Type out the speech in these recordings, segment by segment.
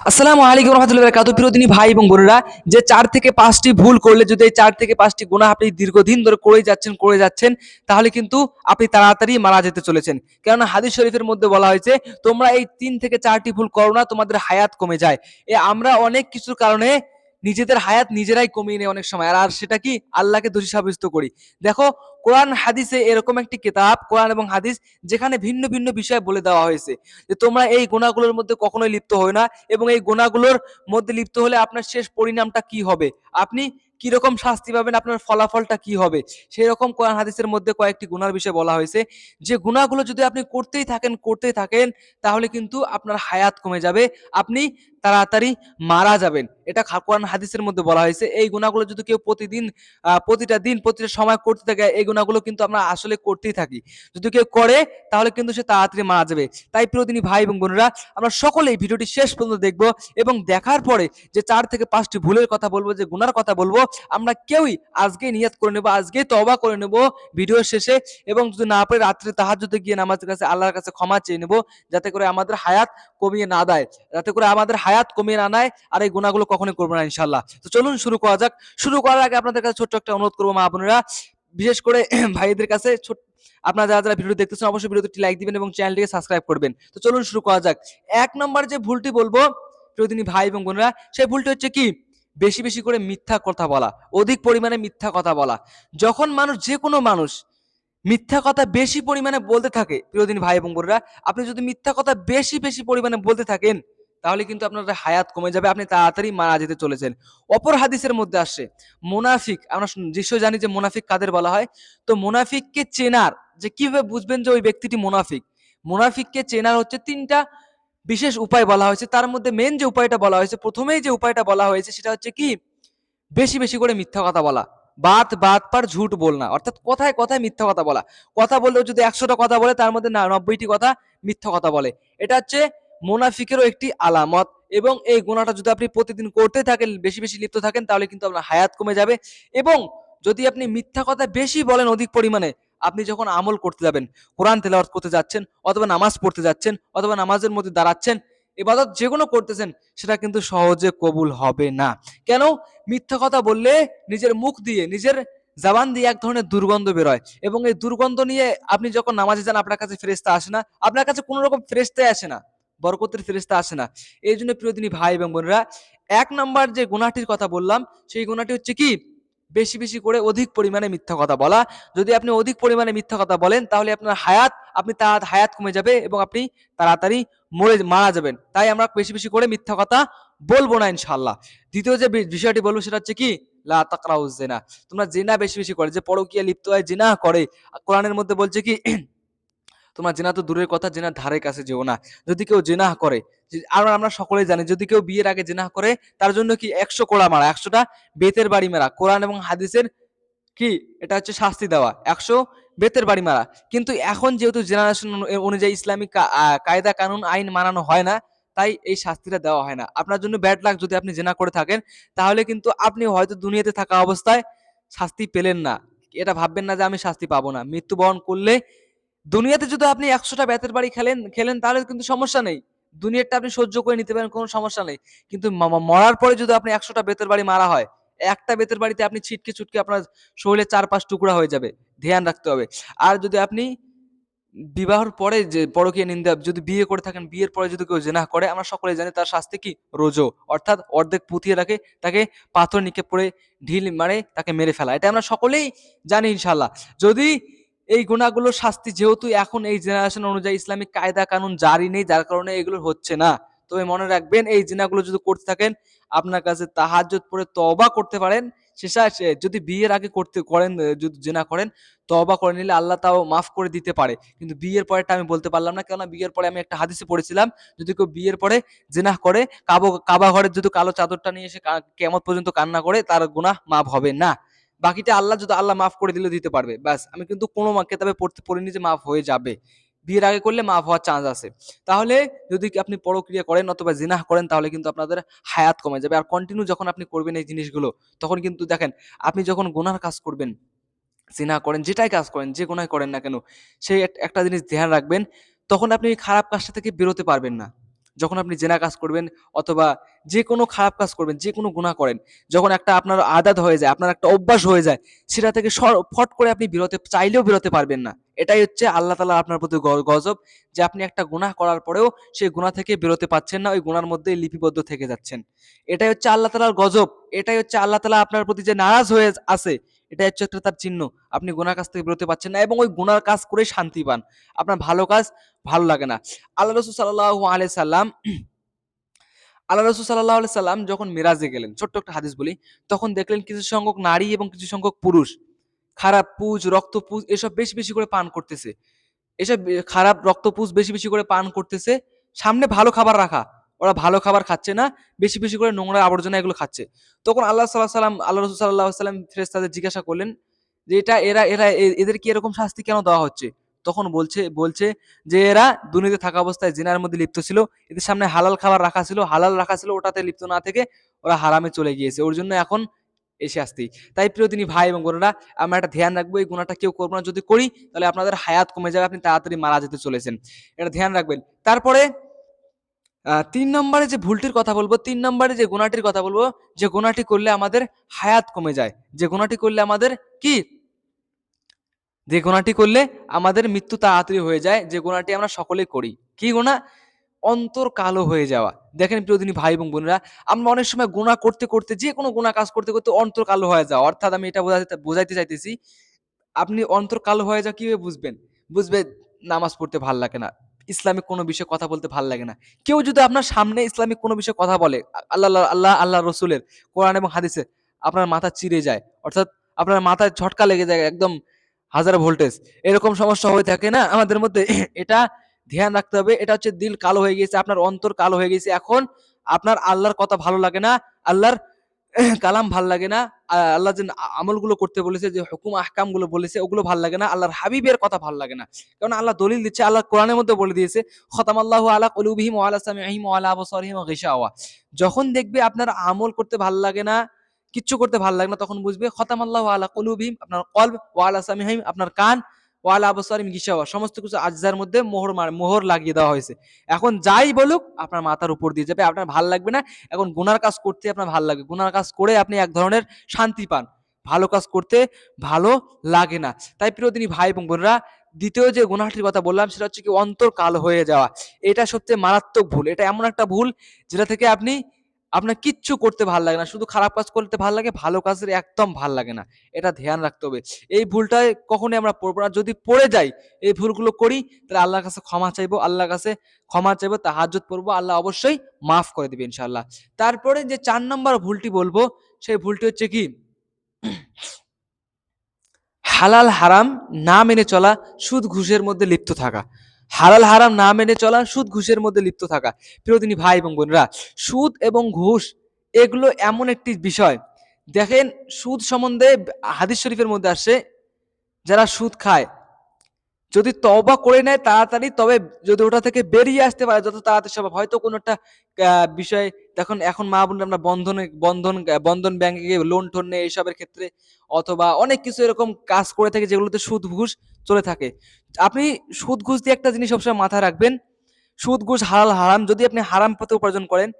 আসসালামু আলাইকুম রহমতুল্লাহি ওয়া বারাকাতুহু। প্রিয় দিনী ভাই এবং বোনেরা, যে 4 থেকে 5টি ভুল করলে যদি এই 4 থেকে 5টি গুনাহ আপনি দীর্ঘদিন ধরে করে যাচ্ছেন তাহলে কিন্তু আপনি তাড়াতাড়ি মারা যেতে চলেছেন। কেননা হাদিস শরীফের মধ্যে বলা হয়েছে, তোমরা এই 3 থেকে 4টি ভুল করো না, তোমাদের হায়াত কমে যায়। আমরা অনেক কিছুর কারণে নিজেদের হায়াত নিজেরাই কমিয়ে নেই অনেক সময়, আর সেটা কি আল্লাহকে দোষী সাব্যস্ত করি। দেখো, কোরআন হাদিসে এরকম একটি কিতাব, কোরআন এবং হাদিস, যেখানে ভিন্ন ভিন্ন বিষয় বলে দেওয়া হয়েছে যে তোমরা এই গুনাহগুলোর মধ্যে কখনোই লিপ্ত হয় না, এবং এই গুনাহগুলোর মধ্যে লিপ্ত হলে আপনার শেষ পরিণামটা কি হবে, আপনি কিরকম শাস্তি পাবেন, আপনার ফলাফলটা কি হবে, সেই রকম কোরআন হাদিসের মধ্যে কয়েকটি গুনার বিষয় বলা হয়েছে। যে গুনাহগুলো যদি আপনি করতেই থাকেন তাহলে কিন্তু আপনার হায়াত কমে যাবে, আপনি তাড়াতাড়ি মারা যাবেন। এটা কোরআন হাদিসের মধ্যে বলা হয়েছে। এই গুনাহগুলো যদি কেউ প্রতিদিন, প্রতিটা দিন, প্রতিটা সময় করতে থাকে, এই গুনাহগুলো কিন্তু আমরা আসলে করতেই থাকি। যদি কেউ করে তাহলে কিন্তু সে তাড়াতাড়ি মারা যাবে। তাই প্রিয়দিনী ভাই এবং বোনেরা, আমরা সকলেই ভিডিওটি শেষ পর্যন্ত দেখব, এবং দেখার পরে যে 4 থেকে 5টি ভুলের কথা বলবো, যে গুনার কথা বলবো, আমরা কেউই আজকেই নিয়ত করে নেব, আজকেই তওবা করে নেব ভিডিওর শেষে, এবং যদি না পারে রাত্রে তাহাজ্জুদে গিয়ে নামাজের কাছে আল্লাহর কাছে ক্ষমা চেয়ে নেব, যাতে করে আমাদের হায়াত কমিয়ে না দেয়, যাতে করে আমাদের হায়াত কমিয়ে না নেয়, আর এই গুনাহগুলো কখনোই করবো না ইনশাআল্লাহ। তো চলুন শুরু করা যাক। শুরু করার আগে আপনাদের কাছে ছোট্ট একটা অনুরোধ করবো মা বোনেরা, বিশেষ করে ভাইদের কাছে, আপনারা যারা যারা ভিডিও দেখতেছেন অবশ্যই ভিডিওতে লাইক দিবেন এবং চ্যানেলটিকে সাবস্ক্রাইব করবেন। তো চলুন শুরু করা যাক। 1 নম্বর যে ভুলটি বলবো প্রিয়দিনী ভাই এবং বোনেরা, সেই ভুলটি হচ্ছে কি, বেশি বেশি করে মিথ্যা কথা বলা, অধিক পরিমাণে মিথ্যা কথা বলা। যখন মানুষ, যে কোনো মানুষ মিথ্যা কথা বেশি পরিমাণে বলতে থাকে, প্রিয়দিনী ভাই এবং বোনেরা, আপনি যদি মিথ্যা কথা বেশি বেশি পরিমাণে বলতে থাকেন তাহলে কিন্তু আপনার হায়াত কমে যাবে, আপনি তাড়াতাড়ি মারা যেতে চলেছেন। অপর হাদিসের মধ্যে আসছে, মুনাফিক, আমরা নিশ্চয়ই জানি যে মুনাফিক কাদের বলা হয়। তো মুনাফিককে চেনার, যে কিভাবে বুঝবেন যে ওই ব্যক্তিটি মুনাফিক, মুনাফিককে চেনার হচ্ছে 3টা বিশেষ উপায় বলা হয়েছে। তার মধ্যে মেন যে উপায়টা বলা হয়েছে, প্রথমেই যে উপায়টা বলা হয়েছে, সেটা হচ্ছে কি, বেশি বেশি করে মিথ্যা কথা বলা। বাত বাত পার ঝুট বলনা, অর্থাৎ কথায় কথায় মিথ্যা কথা বলা। কথা বললেও যদি 100টা কথা বলে, তার মধ্যে 90টি কথা মিথ্যা কথা বলে। এটা হচ্ছে মুনাফিকেরও একটি আলামত। এবং এই গুনাহটা যদি আপনি প্রতিদিন করতে থাকেন, বেশি বেশি লিপ্ত থাকেন, তাহলে কিন্তু আপনার হায়াত কমে যাবে। এবং যদি আপনি মিথ্যা কথা বেশি বলেন অধিক পরিমাণে, আপনি যখন আমল করতে যাবেন, কোরআন তেলাওয়াত করতে যাচ্ছেন, অথবা নামাজ পড়তে যাচ্ছেন, অথবা নামাজের মধ্যে দাঁড়াচ্ছেন, ইবাদত যেকোনো করতেছেন, সেটা কিন্তু সহজে কবুল হবে না। কেন? মিথ্যা কথা বললে নিজের মুখ দিয়ে, নিজের জবান দিয়ে এক ধরনের দুর্গন্ধ বেরোয়, এবং এই দুর্গন্ধ নিয়ে আপনি যখন নামাজে যান, আপনার কাছে ফেরেশতা আসে না, আপনার কাছে কোনো রকম ফেরেশতাই আসে না, বরকতের ফেরেশতা আসে না। এই জন্য প্রিয়দিনী ভাই এবং বোনেরা, 1 নম্বর যে গুনাহটির কথা বললাম, সেই গুনাহটি হচ্ছে কি, বেশি বেশি করে অধিক পরিমাণে মিথ্যা কথা বলা। যদি আপনি অধিক পরিমাণে মিথ্যা কথা বলেন, তাহলে আপনার হায়াত কমে যাবে, এবং আপনি তাড়াতাড়ি মারা যাবেন। তাই আমরা বেশি বেশি করে মিথ্যা কথা বলবো না ইনশাআল্লাহ। দ্বিতীয় যে বিষয়টি বলবো, সেটা হচ্ছে কি, লা তাকরাউজ জিনা। তোমরা জিনা বেশি বেশি করে, যে পরকীয়া লিপ্ত হয়, জিনা করে, কোরআনের মধ্যে বলছে কি, তোমরা জেনা তো দূরের কথা, জেনার ধারে কাছে যেও না। যদি কেউ জেনাহ করে, আর আমরা সকলেই জানি, যদি কেউ বিয়ের আগে জেনাহ করে, তার জন্য কি 100 কোড়া মারা, 100টা বেতের বাড়ি মারা। কোরআন এবং হাদিসের কি, এটা হচ্ছে শাস্তি দেওয়া, 100 বেতের বাড়ি মারা। কিন্তু এখন যেহেতু জেনারেশন অনুযায়ী ইসলামিক কায়দা কানুন আইন মানানো হয় না, তাই এই শাস্তিটা দেওয়া হয় না। আপনার জন্য ব্যাড লাক, যদি আপনি জেনা করে থাকেন, তাহলে কিন্তু আপনি হয়তো দুনিয়াতে থাকা অবস্থায় শাস্তি পেলেন না। এটা ভাববেন না যে আমি শাস্তি পাবো না। মৃত্যুবরণ করলে দুনিয়াতে যদি আপনি 100টা বেতের বাড়ি খেলেন তাহলে কিন্তু সমস্যা নেই। দুনিয়াটা আপনি সহ্য করে নিতে পারেন, কোনো সমস্যা নেই। কিন্তু মরার পরে যদি আপনি 100টা বেতের বাড়ি মারা হয়, একটা বেতের বাড়িতে আপনি ছিটকে ছুটকে আপনার শরীরে 4-5 টুকরা হয়ে যাবে। ধ্যান রাখতে হবে। আর যদি আপনি বিবাহর পরে, যে পরকীয়া নিন্দা, যদি বিয়ে করে থাকেন, বিয়ের পরে যদি কেউ জিনাহ করে, আমরা সকলেই জানি তার শাস্তি কি, রোজো, অর্থাৎ অর্ধেক পুঁতিয়ে রাখে, তাকে পাথর নিক্ষেপ করে ঢিল মারে, তাকে মেরে ফেলা। এটা আমরা সকলেই জানি ইনশাআল্লাহ। যদি এই গুনাহগুলোর শাস্তি, যেহেতু এখন এই জেনারেশন অনুযায়ী ইসলামিক কায়দা কানুন জারি নেই, যার কারণে এগুলো হচ্ছে না। তবে মনে রাখবেন, এই জিনাগুলো যদি করতে থাকেন, আপনার কাছে তাহাজ্জুদ পড়ে তওবা করতে পারেন। যদি বিয়ের আগে যদি জিনা করেন, তওবা করে নিলে আল্লাহ তাও মাফ করে দিতে পারে। কিন্তু বিয়ের পরেরটা আমি বলতে পারলাম না, কেননা বিয়ের পরে আমি একটা হাদিসে পড়েছিলাম, যদি কেউ বিয়ের পরে জিনাহ করে, কাবা ঘরের যদি কালো চাদরটা নিয়ে এসে কিয়ামত পর্যন্ত কান্না করে, তার গুনাহ মাফ হবে না। বাকিটা আল্লাহ মাফ করে দিলে দিতে পারবে। ব্যাস, আমি কিন্তু কোনো কেতাবে পড়িনি যে মাফ হয়ে যাবে। বিয়ের আগে করলে মাফ হওয়ার চান্স আছে। তাহলে যদি আপনি পরক্রিয়া করেন অথবা জিনাহ করেন, তাহলে কিন্তু আপনাদের হায়াত কমে যাবে। আর কন্টিনিউ যখন আপনি করবেন এই জিনিসগুলো, তখন কিন্তু দেখেন, আপনি যখন গুনার কাজ করবেন, জিনা করেন, যেটাই কাজ করেন, যে গুনাহ করেন না কেন, সেই একটা জিনিস ধ্যান রাখবেন, তখন আপনি খারাপ কাজটা থেকে বেরোতে পারবেন না। যখন আপনি জেনা কাজ করবেন অথবা যে কোনো খারাপ কাজ করবেন, যে কোনো গুনাহ করেন, যখন একটা আপনার আদাত হয়ে যায়, আপনার একটা অভ্যাস হয়ে যায়, সেটা থেকে ফট করে আপনি বিরতে চাইলেও বেরোতে পারবেন না। এটাই হচ্ছে আল্লাহ তাআলা আপনার প্রতি গজব, যে আপনি একটা গুনাহ করার পরেও সেই গুনাহ থেকে বেরোতে পারছেন না, ওই গুনার মধ্যেই লিপিবদ্ধ থেকে যাচ্ছেন। এটাই হচ্ছে আল্লাহ তাআলার গজব। এটাই হচ্ছে আল্লাহ তাআলা আপনার প্রতি যে নারাজ হয়ে আছে, এটাই হচ্ছে একটা তার চিহ্ন। আপনি গুনার কাজ থেকে বেরোতে পারছেন না এবং ওই গুনার কাজ করে শান্তি পান। আপনার ভালো কাজ ভালো লাগে না। আল্লাহ রাসূল সাল্লাল্লাহু আলাইহি সাল্লাম আল্লাহ রাসূল সাল্লাল্লাহু আলাইহি সাল্লাম যখন মিরাজে গেলেন, ছোট্ট একটা হাদিস বলি, তখন দেখলেন কিছু সংখ্যক নারী এবং কিছু সংখ্যক পুরুষ খারাপ পুঁজ, রক্তপুঁজ এসব বেশি, বেশি করে পান করতেছে। এসব খারাপ রক্তপুঁজ বেশি, বেশি করে পান করতেছে। সামনে ভালো খাবার রাখা। ওরা ভালো খাবার খাচ্ছে না। বেশি, বেশি করে নোংরা আবর্জনা এগুলো খাচ্ছে। তখন আল্লাহ রাসূল সাল্লাল্লাহু আলাইহি সাল্লাম ফেরেশতাদের জিজ্ঞাসা করলেন যে এটা এরা এরা এদেরকে এরকম শাস্তি কেন দেওয়া হচ্ছে? তখন বলছে যে এরা দুনিয়াতে থাকা অবস্থায় জিনার মধ্যে লিপ্ত ছিল। এদের সামনে হালাল খাবার রাখা ছিল, হালাল রাখা ছিল, ওটাতে লিপ্ত না থেকে ওরা হারামে চলে গিয়েছে। ওর জন্য এখন এই শাস্তি। তাই প্রিয় দিনী ভাই এবং বোনেরা, আমরা একটা ধ্যান রাখবো, এই গুনাহটা কেউ করবো না। যদি করি তাহলে আপনাদের হায়াত কমে যাবে, আপনি তাড়াতাড়ি মারা যেতে চলেছেন। এটা ধ্যান রাখবেন। তারপরে ৩ নম্বরে যে ভুলটির কথা বলবো, ৩ নম্বরে যে গুনাহটির কথা বলবো, যে গুনাহটি করলে আমাদের হায়াত কমে যায়। যে গুনাহটি করলে আমাদের কি? যে গুনাহটি করলে আমাদের মৃত্যু তাড়াতাড়ি হয়ে যায়, যে গুনাহটি আমরা সকলেই করি। কি গুনাহ? অন্তর কালো হয়ে যাওয়া। দেখেন প্রিয়দিনী ভাই এবং বোনেরা, আমরা অনেক সময় গুনাহ করতে, করতে যে কোনো গুনাহ কাজ করতে, করতে অন্তর কালো হয়ে যাওয়া। অর্থাৎ আমি এটা বোঝাইতে চাইতেছি, আপনি অন্তর কালো হয়ে যাওয়া কিভাবে বুঝবেন? বুঝবেন নামাজ পড়তে ভাল লাগে না। ইসলামিক কোনো বিষয়ে কথা বলতে ভাল লাগে না। কেউ যদি আপনার সামনে ইসলামিক কোনো বিষয়ে কথা বলে, আল্লাহ রসুলের, কোরআন এবং হাদিসের, আপনার মাথা চিড়ে যায়। অর্থাৎ আপনার মাথায় ঝটকা লেগে যায় একদম 1000 ভোল্টেজ। এরকম সমস্যা হয়ে থাকে না আমাদের মধ্যে? এটা ধ্যান রাখতে হবে। এটা হচ্ছে দিল কালো হয়ে গেছে, আপনার অন্তর কালো হয়ে গেছে। এখন আপনার আল্লাহর কথা ভালো লাগে না, আল্লাহর কালাম ভাল লাগে না, আল্লাহ যে আমলগুলো করতে বলেছে, যে হুকুম আহকাম গুলো বলেছে, ওগুলো ভাল লাগে না, আল্লাহর হাবিবের কথা ভাল লাগে না। কারণ আল্লাহ দলিল দিচ্ছে, আল্লাহ কোরআনের মধ্যে বলে দিয়েছে, খতামাল্লাহু আলা কুলুবিহিম ওয়া আলা সামিইহিম ওয়া আলা আবসারিহিম গিশাওয়া। যখন দেখবে আপনার আমল করতে ভাল লাগে না, কিচ্ছু করতে ভাল লাগে না, তখন বুঝবে খতামাল্লাহু আলা কুলুবিহিম, আপনার কলব, ওয়া আলা সামিইহিম, আপনার কান, ওয়া আলা আবসারিহিম গিশাওয়া, সমস্ত কিছু আজজার মধ্যে মোহর লাগিয়ে দেওয়া হয়েছে। এখন যাই বলুক আপনার মাথার উপর দিয়ে যাবে, আপনার ভাল লাগবে না। এখন গুনার কাজ করতে আপনার ভালো লাগে, গুনার কাজ করে আপনি এক ধরনের শান্তি পান, ভালো কাজ করতে ভালো লাগে না। তাই প্রিয় দিনী ভাই এবং বোনেরা, দ্বিতীয় যে গুনাহটির কথা বললাম সেটা হচ্ছে কি অন্তর কালো হয়ে যাওয়া। এটা সত্যি মারাত্মক ভুল। এটা এমন একটা ভুল যেটা থেকে আপনার কিচ্ছু করতে ভাল লাগে না, শুধু খারাপ কাজ করতে ভাল লাগে, ভালো কাজের একদম ভাল লাগে না। এটা ধ্যান রাখতে হবে। এই ভুলটায় কখনোই আমরা পড়বো না। যদি পড়ে যাই, এই ভুলগুলো করি, তাহলে আল্লাহর কাছে ক্ষমা চাইবো, আল্লাহর কাছে ক্ষমা চাইবো, তাহাজ্জুদ পড়বো, আল্লাহ অবশ্যই মাফ করে দিবে ইনশাআল্লাহ। তারপরে যে ৪ নম্বর ভুলটি বলবো, সেই ভুলটি হচ্ছে কি? হালাল হারাম না মেনে চলা, সুদ ঘুষের মধ্যে লিপ্ত থাকা। হালাল হারাম না মেনে চলা, সুদ ঘুষের মধ্যে লিপ্ত থাকা। প্রিয়দিনী ভাই এবং বোনেরা, সুদ এবং ঘুষ এগুলো এমন একটি বিষয়, দেখেন সুদ সম্বন্ধে হাদিস শরীফের মধ্যে আসছে, যারা সুদ খায় যদি তওবা করে নেয় তাড়াতাড়ি, তবে যদি ওটা থেকে বেরিয়ে আসতে পারে যত তাড়াতাড়ি সম্ভব, হয়তো কোনো একটা বিষয়, দেখুন এখন মা বোনরা আমরা বন্ধন ব্যাংকে গিয়ে লোন টোন নেই এইসবের ক্ষেত্রে, অথবা অনেক কিছু এরকম কাজ করে থাকে যেগুলোতে সুদ ঘুষ চলে থাকে। আপনি সুদ ঘুষ দিয়ে একটা জিনিস সবসময় মাথায় রাখবেন, সুদ ঘুষ হালাল হারাম, যদি আপনি হারাম পথে উপার্জন করেন,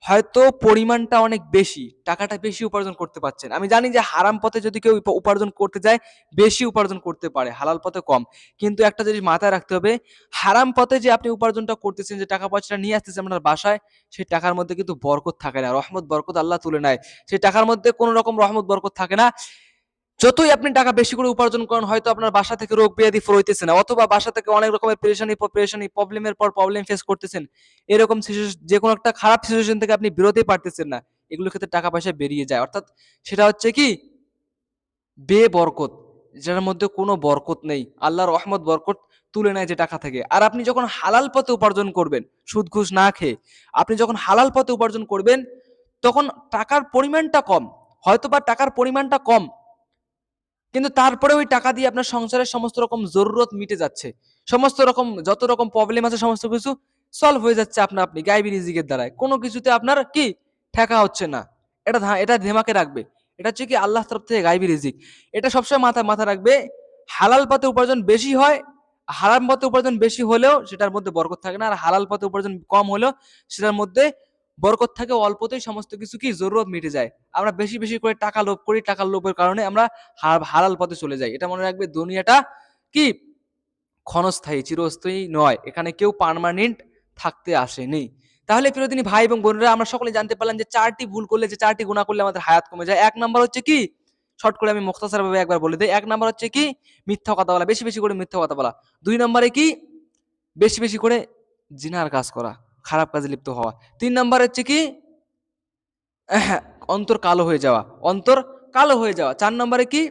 হয়তো পরিমাণটা অনেক বেশি, টাকাটা বেশি উপার্জন করতে পারছেন। আমি জানি যে হারাম পথে যদি কেউ উপার্জন করতে যায়, বেশি উপার্জন করতে পারে, হালাল পথে কম। কিন্তু একটা জিনিস মাথায় রাখতে হবে, হারাম পথে যে আপনি উপার্জনটা করতেছেন, যে টাকা পয়সাটা নিয়ে আসতেছেন আপনার বাসায়, সেই টাকার মধ্যে কিন্তু বরকত থাকে না, রহমত বরকত আল্লাহ তুলে নেয়। সেই টাকার মধ্যে কোনো রকম রহমত বরকত থাকে না। যতই আপনি টাকা বেশি করে উপার্জন করেন, হয়তো আপনার বাসা থেকে রোগ ব্যাধি হইতেছে না, অথবা বাসা থেকে অনেক রকমের পেরেশানি প্রবলেমের পর প্রবলেম ফেস করতেছেন। এরকম যে কোনো একটা খারাপ সিচুয়েশন থেকে আপনি বেরোতেই পারতেছেন না, এগুলোর ক্ষেত্রে টাকা পয়সা বেরিয়ে যায়। অর্থাৎ সেটা হচ্ছে কি? বেবরকত, যেটার মধ্যে কোনো বরকত নেই। আল্লাহর রহমত বরকত তুলে নেয় যে টাকা থেকে। আর আপনি যখন হালাল পথে উপার্জন করবেন, সুদ ঘুষ না খেয়ে আপনি যখন হালাল পথে উপার্জন করবেন, তখন টাকার পরিমাণটা কম, হয়তোবা টাকার পরিমাণটা কম, কিন্তু তারপরে ওই টাকা দিয়ে আপনার সংসারের সমস্ত রকম জরুরত মিটে যাচ্ছে, সমস্ত রকম যত রকম প্রবলেম আছে সমস্ত কিছু সলভ হয়ে যাচ্ছে আপনি গায়বী রিজিকের দ্বারাই। কোনো কিছুতে আপনার কি ঠেকা হচ্ছে না। এটা দিমাগে রাখবে। এটা হচ্ছে কি আল্লাহর তরফ থেকে গায়বী রিজিক। এটা সবসময় মাথা রাখবে। হালাল পথে উপার্জন বেশি হয়, হারাম পথে উপার্জন বেশি হলেও সেটার মধ্যে বরকত থাকে না, আর হালাল পথে উপার্জন কম হলেও সেটার মধ্যে বরকত থাকে। অল্পতেই সমস্ত কিছু কি জরুরত মিটে যায়। আমরা বেশি বেশি করে টাকা লোভ করি, টাকার লোভের কারণে আমরা হালাল পথে চলে যাই। এটা মনে রাখবে, দুনিয়াটা কি ক্ষণস্থায়ী, চিরস্থায়ী নয়। এখানে কেউ পার্মানেন্ট থাকতে আসেনি। তাহলে প্রিয়দিনী ভাই এবং বোনেরা, আমরা সকলে জানতে পারলাম যে চারটি ভুল করলে, যে চারটি গুনাহ করলে আমাদের হায়াত কমে যায়। এক নাম্বার হচ্ছে কি, শর্ট করে আমি মুখতাসার ভাবে একবার বলে দিই। এক নাম্বার হচ্ছে কি, মিথ্যা কথা বলা, বেশি বেশি করে মিথ্যা কথা বলা। দুই নম্বরে কি, বেশি বেশি করে জিনার কাজ করা, খারাপ কাজে লিপ্ত হওয়া। তিন নাম্বার হচ্ছে কি, অন্তর কালো হয়ে যাওয়া, অন্তর কালো হয়ে যাওয়া। চার নম্বরে কি,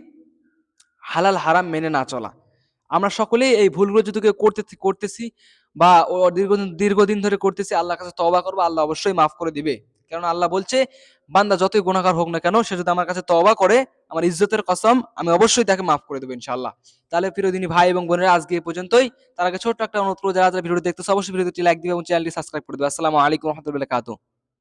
হালাল হারাম মেনে না চলা। আমরা সকলেই এই ভুলগুলো যদি কেউ করতেছি বা দীর্ঘদিন ধরে করতেছি, আল্লাহর কাছে তওবা করবো, আল্লাহ অবশ্যই মাফ করে দিবে। কারণ আল্লাহ বলছে, বান্দা যতই গুনাহগার হোক না কেন, সে যদি আমার কাছে তওবা করে, আমার ইজ্জতের কসম, আমি অবশ্যই তাকে মাফ করে দেবো ইনশাআল্লাহ। তাহলে প্রিয়দিনী ভাই এবং বোনেরা, আজকে এই পর্যন্তই। তার আগে ছোট্ট একটা অনুরোধ করবো, যারা যারা ভিডিওটি দেখতেছে অবশ্যই ভিডিওটি লাইক দিবে এবং চ্যানেলটি সাবস্ক্রাইব করে দেবে। আসসালামু আলাইকুম ওয়া রাহমাতুল্লাহি ওয়া বারাকাতুহু।